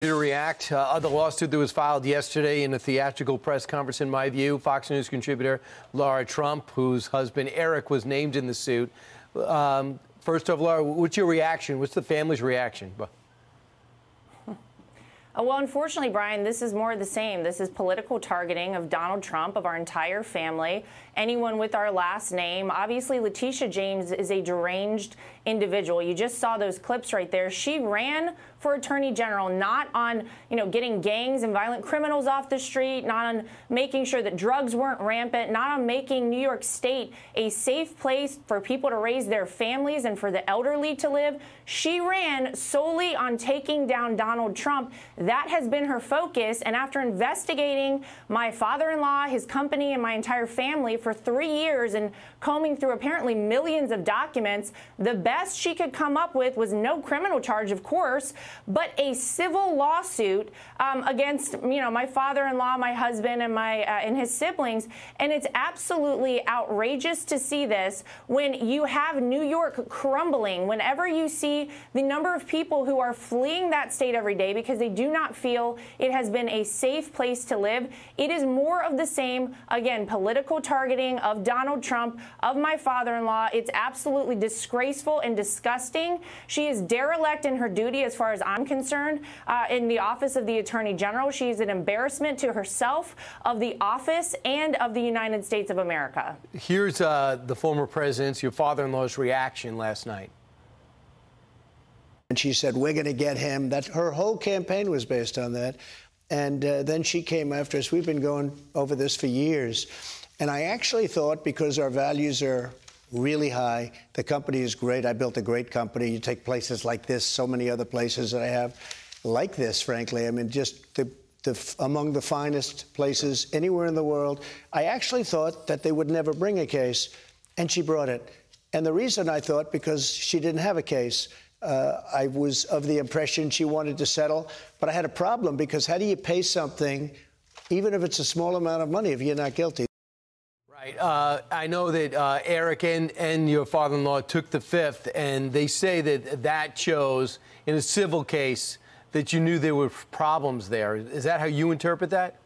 To react, the lawsuit that was filed yesterday in a theatrical press conference, in my view. Fox News contributor Lara Trump, whose husband Eric was named in the suit. First off, Lara, what's your reaction? What's the family's reaction? Well, unfortunately, Brian, this is more of the same. This is political targeting of Donald Trump, of our entire family, anyone with our last name. Obviously, Letitia James is a deranged individual. You just saw those clips right there. She ran for attorney general, not on, getting gangs and violent criminals off the street, not on making sure that drugs weren't rampant, not on making New York State a safe place for people to raise their families and for the elderly to live. She ran solely on taking down Donald Trump. That has been her focus. And after investigating my father-in-law, his company, and my entire family for 3 years and combing through apparently millions of documents, the best she could come up with was no criminal charge, of course, but a civil lawsuit against, my father-in-law, my husband, and his siblings. And it's absolutely outrageous to see this when you have New York crumbling, whenever you see the number of people who are fleeing that state every day because they do not feel it has been a safe place to live. It is more of the same, again, political targeting of Donald Trump, of my father-in-law. It's absolutely disgraceful and disgusting. She is derelict in her duty as far as I'm concerned in the office of the Attorney General. She is an embarrassment to herself, of the office, and of the United States of America. Here's the former president's, your father-in-law's reaction last night. And she said, we're going to get him. That her whole campaign was based on that. And then she came after us. We've been going over this for years. And I actually thought, because our values are really high, the company is great. I built a great company. You take places like this, so many other places that I have like this, frankly. I mean, just among the finest places anywhere in the world. I actually thought that they would never bring a case, and she brought it. And the reason I thought, because she didn't have a case. I was of the impression she wanted to settle, but I had a problem, because how do you pay something, even if it's a small amount of money, if you're not guilty? Right. I know that Eric and your father-in-law took the fifth, and they say that shows in a civil case that you knew there were problems there. Is that how you interpret that?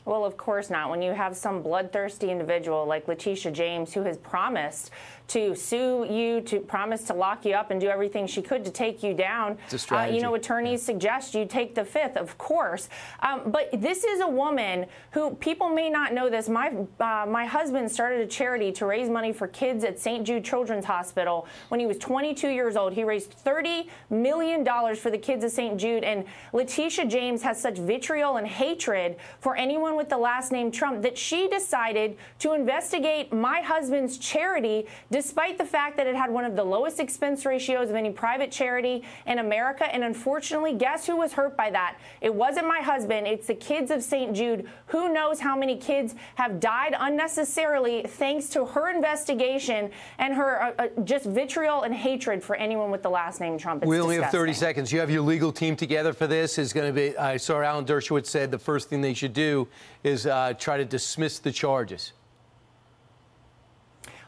Well, of course not. When you have some bloodthirsty individual like Letitia James, who has promised to sue you, to promise to lock you up and do everything she could to take you down, it's a strategy. Attorneys suggest you take the fifth, of course. But this is a woman who, people may not know this. My husband started a charity to raise money for kids at St. Jude Children's Hospital when he was 22 years old. He raised $30 million for the kids of St. Jude. And Letitia James has such vitriol and hatred for anyone with the last name Trump that she decided to investigate my husband's charity, despite the fact that it had one of the lowest expense ratios of any private charity in America. And unfortunately, guess who was hurt by that? It wasn't my husband. It's the kids of St. Jude. Who knows how many kids have died unnecessarily thanks to her investigation and her just vitriol and hatred for anyone with the last name Trump. It's we only have 30 disgusting. seconds. You have your legal team together for this. Is going to be. I saw Alan Dershowitz said the first thing they should do is try to dismiss the charges.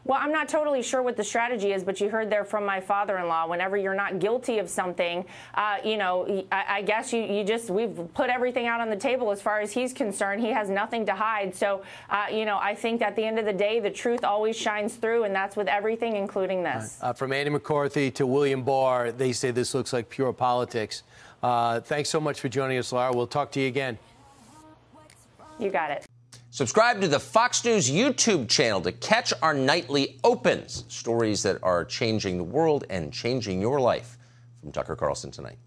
Well, I'm not totally sure what the strategy is, but you heard there from my father-in-law, whenever you're not guilty of something, I guess we've put everything out on the table as far as he's concerned. He has nothing to hide. So, I think at the end of the day, the truth always shines through, and that's with everything, including this. From Andy McCarthy to William Barr, they say this looks like pure politics. Thanks so much for joining us, Lara. We'll talk to you again. You got it. Subscribe to the Fox News YouTube channel to catch our nightly opens, stories that are changing the world and changing your life. From Tucker Carlson tonight.